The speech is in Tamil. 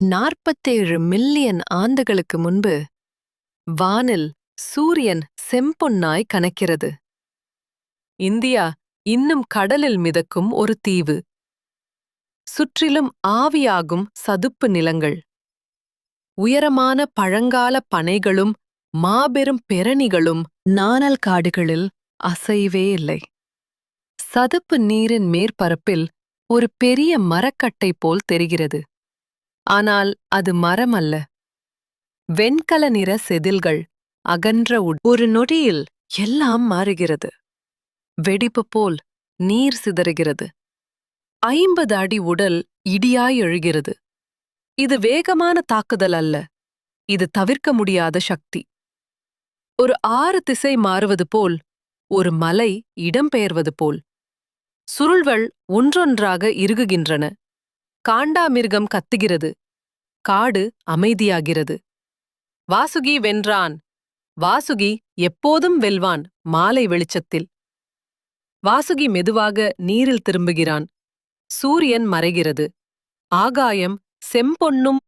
47 மில்லியன் ஆண்டுகளுக்கு முன்பு வானில் சூரியன் செம்பொன்னாய் கனக்கிறது. இந்தியா இன்னும் கடலில் மிதக்கும் ஒரு தீவு. சுற்றிலும் ஆவியாகும் சதுப்பு நிலங்கள். உயரமான பழங்கால பனைகளும் மாபெரும் பெரணிகளும் நாணல் காடுகளில் அசைவே இல்லை. சதுப்பு நீரின் மேற்பரப்பில் ஒரு பெரிய மரக்கட்டை போல் தெரிகிறது. ஆனால் அது மரம் அல்ல. வெண்கல நிற செதில்கள் அகன்ற ஒரு நொடியில் எல்லாம் மாறுகிறது. வெடிப்பு போல் நீர் சிதறுகிறது. 50 அடி உடல் இடியாய் எழுகிறது. இது வேகமான தாக்குதல் அல்ல, இது தவிர்க்க முடியாத சக்தி. ஒரு ஆறு திசை மாறுவது போல், ஒரு மலை இடம்பெயர்வது போல். சுருள்கள் ஒன்றொன்றாக இறுகுகின்றன. காண்டாமிருகம் கத்துகிறது. காடு அமைதியாகிறது. வாசுகி வென்றான். வாசுகி எப்போதும் வெல்வான். மாலை வெளிச்சத்தில் வாசுகி மெதுவாக நீரில் திரும்புகிறான். சூரியன் மறைகிறது. ஆகாயம் செம்பொன்னும்